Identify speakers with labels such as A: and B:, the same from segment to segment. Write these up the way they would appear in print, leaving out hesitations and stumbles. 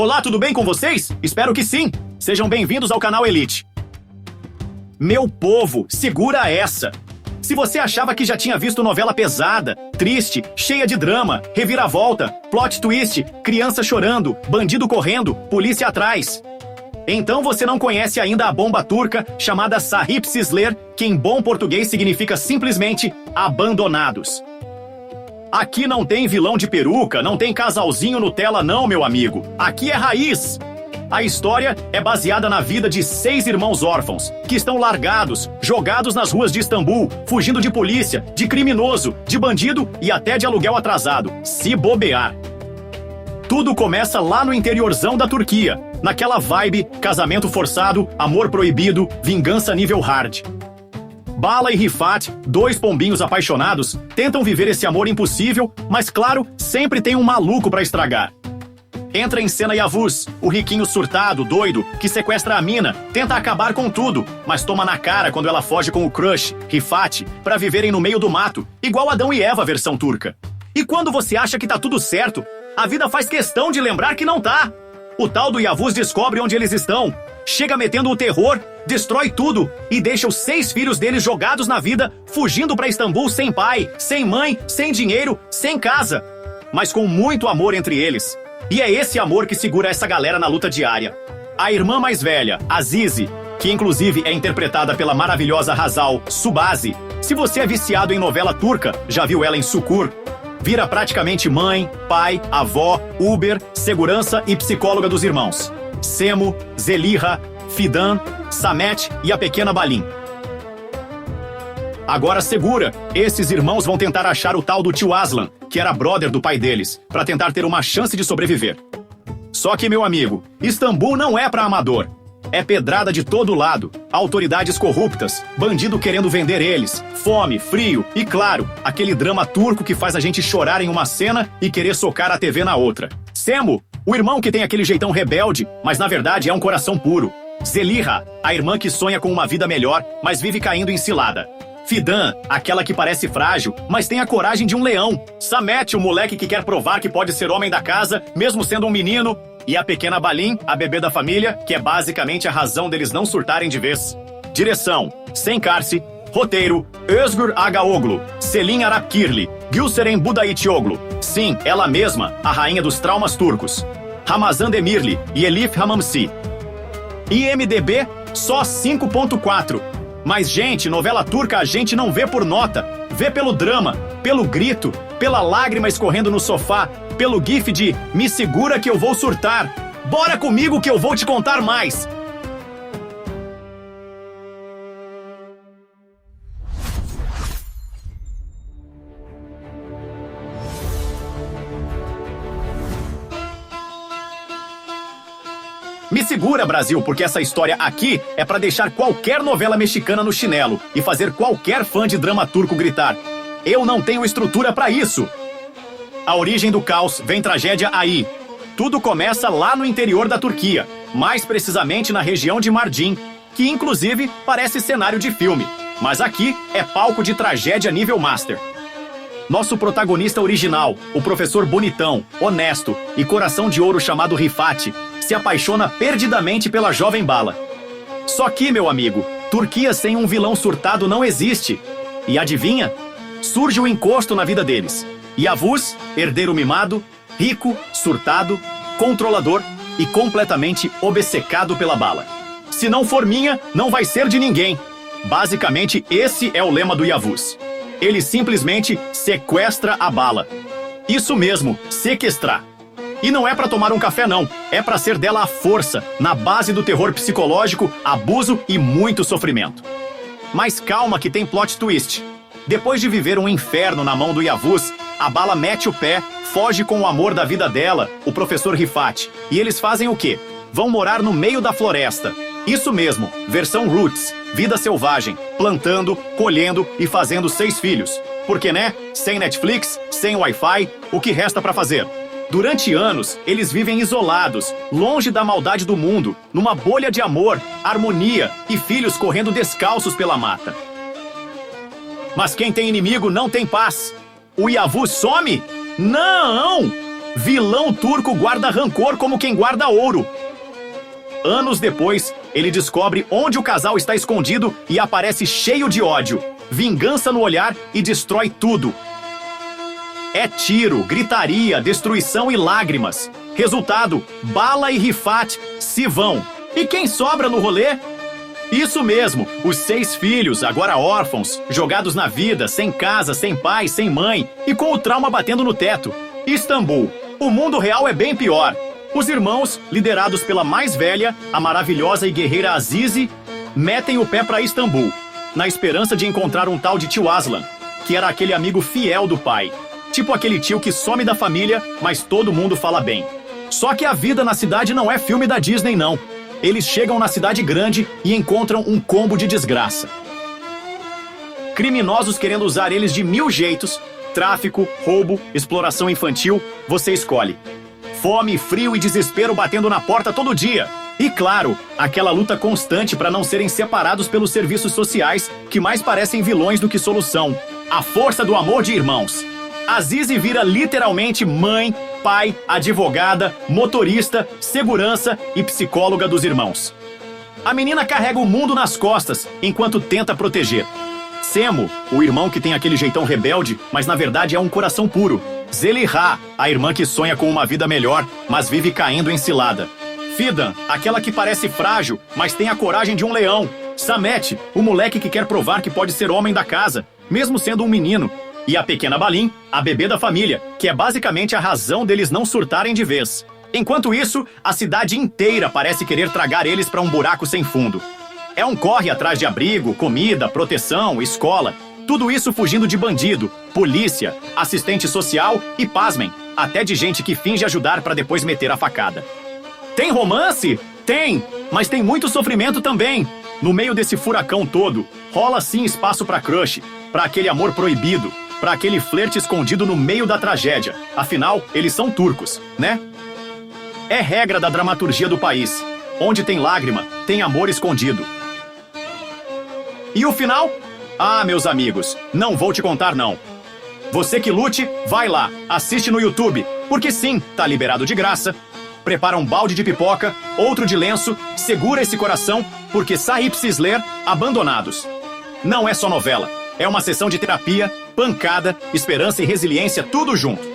A: Olá, tudo bem com vocês? Espero que sim! Sejam bem-vindos ao canal Elite. Meu povo, segura essa! Se você achava que já tinha visto novela pesada, triste, cheia de drama, reviravolta, plot twist, criança chorando, bandido correndo, polícia atrás, então você não conhece ainda a bomba turca chamada Sahip Sisler, que em bom português significa simplesmente abandonados. Aqui não tem vilão de peruca, não tem casalzinho Nutella não, meu amigo. Aqui é raiz. A história é baseada na vida de 6 irmãos órfãos, que estão largados, jogados nas ruas de Istambul, fugindo de polícia, de criminoso, de bandido e até de aluguel atrasado, se bobear. Tudo começa lá no interiorzão da Turquia, naquela vibe, casamento forçado, amor proibido, vingança nível hard. Bala e Rifat, 2 pombinhos apaixonados, tentam viver esse amor impossível, mas claro, sempre tem um maluco pra estragar. Entra em cena Yavuz, o riquinho surtado, doido, que sequestra a mina, tenta acabar com tudo, mas toma na cara quando ela foge com o crush, Rifat, pra viverem no meio do mato, igual Adão e Eva versão turca. E quando você acha que tá tudo certo, a vida faz questão de lembrar que não tá. O tal do Yavuz descobre onde eles estão, chega metendo o terror, destrói tudo e deixa os 6 filhos deles jogados na vida, fugindo pra Istambul sem pai, sem mãe, sem dinheiro, sem casa, mas com muito amor entre eles. E é esse amor que segura essa galera na luta diária. A irmã mais velha, Azize, que inclusive é interpretada pela maravilhosa Hazal Subazi. Se você é viciado em novela turca, já viu ela em Sukur, vira praticamente mãe, pai, avó, Uber, segurança e psicóloga dos irmãos. Semo, Zeliha, Fidan, Samet e a pequena Balin. Agora segura, esses irmãos vão tentar achar o tal do tio Aslan, que era brother do pai deles, para tentar ter uma chance de sobreviver. Só que, meu amigo, Istambul não é para amador. É pedrada de todo lado, autoridades corruptas, bandido querendo vender eles, fome, frio e, claro, aquele drama turco que faz a gente chorar em uma cena e querer socar a TV na outra. Semo, o irmão que tem aquele jeitão rebelde, mas na verdade é um coração puro. Zeliha, a irmã que sonha com uma vida melhor, mas vive caindo em cilada. Fidan, aquela que parece frágil, mas tem a coragem de um leão. Samet, o moleque que quer provar que pode ser homem da casa, mesmo sendo um menino. E a pequena Balin, a bebê da família, que é basicamente a razão deles não surtarem de vez. Direção, Sen Karsi. Roteiro, Özgür Agaoglu, Selin Arapkirli, Gülseren Budayıcıoğlu. Sim, ela mesma, a rainha dos traumas turcos. Ramazan Demirli e Elif Hamamsi. IMDb, só 5.4. Mas, gente, novela turca a gente não vê por nota. Vê pelo drama, pelo grito, pela lágrima escorrendo no sofá, pelo gif de "me segura que eu vou surtar". Bora comigo que eu vou te contar mais. Me segura, Brasil, porque essa história aqui é pra deixar qualquer novela mexicana no chinelo e fazer qualquer fã de drama turco gritar: eu não tenho estrutura pra isso! A origem do caos vem tragédia aí. Tudo começa lá no interior da Turquia, mais precisamente na região de Mardin, que inclusive parece cenário de filme, mas aqui é palco de tragédia nível master. Nosso protagonista original, o professor bonitão, honesto e coração de ouro chamado Rifat, se apaixona perdidamente pela jovem Bala. Só que, meu amigo, Turquia sem um vilão surtado não existe. E adivinha? Surge o encosto na vida deles. Yavuz, herdeiro mimado, rico, surtado, controlador e completamente obcecado pela Bala. Se não for minha, não vai ser de ninguém. Basicamente, esse é o lema do Yavuz. Ele simplesmente sequestra a Bala. Isso mesmo, sequestrar. E não é pra tomar um café não, é pra ser dela a força, na base do terror psicológico, abuso e muito sofrimento. Mas calma que tem plot twist. Depois de viver um inferno na mão do Yavuz, a Bala mete o pé, foge com o amor da vida dela, o professor Rifat. E eles fazem o quê? Vão morar no meio da floresta. Isso mesmo, versão Roots, vida selvagem, plantando, colhendo e fazendo 6 filhos. Porque, né? Sem Netflix, sem Wi-Fi, o que resta pra fazer? Durante anos, eles vivem isolados, longe da maldade do mundo, numa bolha de amor, harmonia e filhos correndo descalços pela mata. Mas quem tem inimigo não tem paz. O Yavuz some? Não! Vilão turco guarda rancor como quem guarda ouro. Anos depois, ele descobre onde o casal está escondido e aparece cheio de ódio, vingança no olhar e destrói tudo. É tiro, gritaria, destruição e lágrimas. Resultado, Bala e Rifat se vão. E quem sobra no rolê? Isso mesmo, os 6 filhos, agora órfãos, jogados na vida, sem casa, sem pai, sem mãe e com o trauma batendo no teto. Istambul. O mundo real é bem pior. Os irmãos, liderados pela mais velha, a maravilhosa e guerreira Azize, metem o pé para Istambul, na esperança de encontrar um tal de tio Aslan, que era aquele amigo fiel do pai. Tipo aquele tio que some da família, mas todo mundo fala bem. Só que a vida na cidade não é filme da Disney, não. Eles chegam na cidade grande e encontram um combo de desgraça. Criminosos querendo usar eles de 1000 jeitos, tráfico, roubo, exploração infantil, você escolhe. Fome, frio e desespero batendo na porta todo dia. E claro, aquela luta constante para não serem separados pelos serviços sociais, que mais parecem vilões do que solução. A força do amor de irmãos. Azize vira literalmente mãe, pai, advogada, motorista, segurança e psicóloga dos irmãos. A menina carrega o mundo nas costas, enquanto tenta proteger. Semo, o irmão que tem aquele jeitão rebelde, mas na verdade é um coração puro. Zelihá, a irmã que sonha com uma vida melhor, mas vive caindo em cilada. Fidan, aquela que parece frágil, mas tem a coragem de um leão. Samet, o moleque que quer provar que pode ser homem da casa, mesmo sendo um menino. E a pequena Balin, a bebê da família, que é basicamente a razão deles não surtarem de vez. Enquanto isso, a cidade inteira parece querer tragar eles para um buraco sem fundo. É um corre atrás de abrigo, comida, proteção, escola. Tudo isso fugindo de bandido, polícia, assistente social e, pasmem, até de gente que finge ajudar para depois meter a facada. Tem romance? Tem, mas tem muito sofrimento também. No meio desse furacão todo, rola sim espaço para crush, para aquele amor proibido, para aquele flerte escondido no meio da tragédia. Afinal, eles são turcos, né? É regra da dramaturgia do país. Onde tem lágrima, tem amor escondido. E o final? Ah, meus amigos, não vou te contar não. Você que lute, vai lá, assiste no YouTube, porque sim, tá liberado de graça. Prepara um balde de pipoca, outro de lenço, segura esse coração, porque Sahib Cisler, Abandonados. Não é só novela, é uma sessão de terapia, pancada, esperança e resiliência, tudo junto.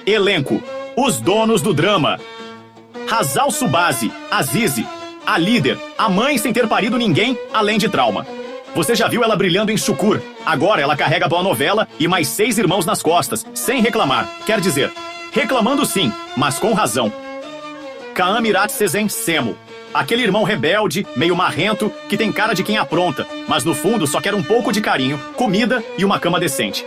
A: Elenco: os donos do drama. Hazal Subazi, Azize, a líder, a mãe sem ter parido ninguém, além de trauma. Você já viu ela brilhando em Shukur. Agora ela carrega a boa novela e mais 6 irmãos nas costas, sem reclamar. Quer dizer, reclamando sim, mas com razão. Kaan Mirat Sezen Semo. Aquele irmão rebelde, meio marrento, que tem cara de quem apronta, mas no fundo só quer um pouco de carinho, comida e uma cama decente.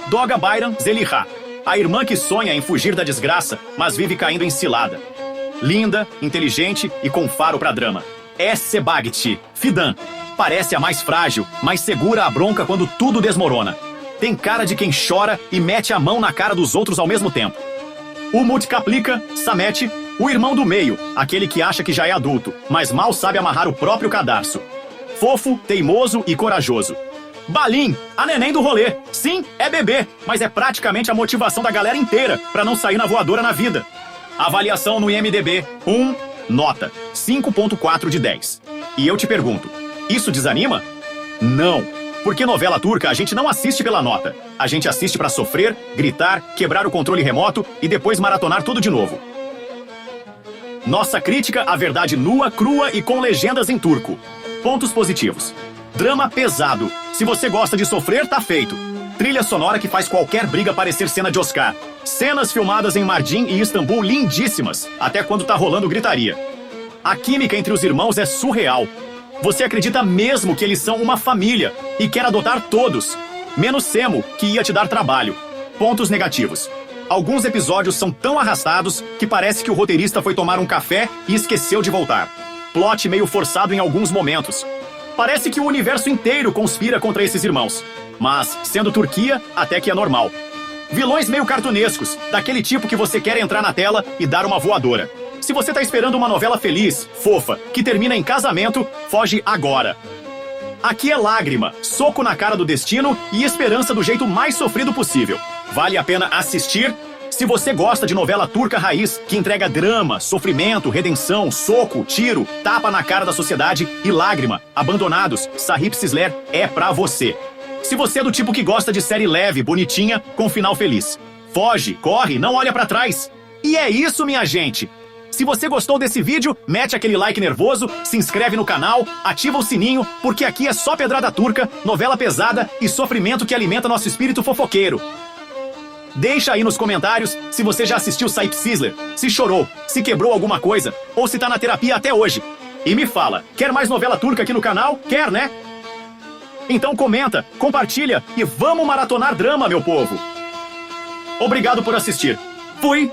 A: Doga Bayram Zelihá. A irmã que sonha em fugir da desgraça, mas vive caindo em cilada. Linda, inteligente e com faro pra drama. Sebagti, Fidan. Parece a mais frágil, mas segura a bronca quando tudo desmorona. Tem cara de quem chora e mete a mão na cara dos outros ao mesmo tempo. O Multicaplica, Samet, o irmão do meio, aquele que acha que já é adulto, mas mal sabe amarrar o próprio cadarço. Fofo, teimoso e corajoso. Balin, a neném do rolê. Sim, é bebê, mas é praticamente a motivação da galera inteira pra não sair na voadora na vida. Avaliação no IMDb, nota, 5.4 de 10. E eu te pergunto, isso desanima? Não, porque novela turca a gente não assiste pela nota. A gente assiste pra sofrer, gritar, quebrar o controle remoto e depois maratonar tudo de novo. Nossa crítica à verdade nua, crua e com legendas em turco. Pontos positivos. Drama pesado. Se você gosta de sofrer, tá feito. Trilha sonora que faz qualquer briga parecer cena de Oscar. Cenas filmadas em Mardin e Istambul lindíssimas, até quando tá rolando gritaria. A química entre os irmãos é surreal. Você acredita mesmo que eles são uma família e quer adotar todos, menos Semo, que ia te dar trabalho. Pontos negativos. Alguns episódios são tão arrastados que parece que o roteirista foi tomar um café e esqueceu de voltar. Plot meio forçado em alguns momentos. Parece que o universo inteiro conspira contra esses irmãos. Mas, sendo Turquia, até que é normal. Vilões meio cartunescos, daquele tipo que você quer entrar na tela e dar uma voadora. Se você tá esperando uma novela feliz, fofa, que termina em casamento, foge agora. Aqui é lágrima, soco na cara do destino e esperança do jeito mais sofrido possível. Vale a pena assistir Se você gosta de novela turca raiz, que entrega drama, sofrimento, redenção, soco, tiro, tapa na cara da sociedade e lágrima, Abandonados, Sahip Sisler é pra você. Se você é do tipo que gosta de série leve, bonitinha, com final feliz, foge, corre, não olha pra trás. E é isso, minha gente! Se você gostou desse vídeo, mete aquele like nervoso, se inscreve no canal, ativa o sininho, porque aqui é só pedrada turca, novela pesada e sofrimento que alimenta nosso espírito fofoqueiro. Deixa aí nos comentários se você já assistiu Sahip Sisler, se chorou, se quebrou alguma coisa, ou se tá na terapia até hoje. E me fala, quer mais novela turca aqui no canal? Quer, né? Então comenta, compartilha e vamos maratonar drama, meu povo! Obrigado por assistir. Fui!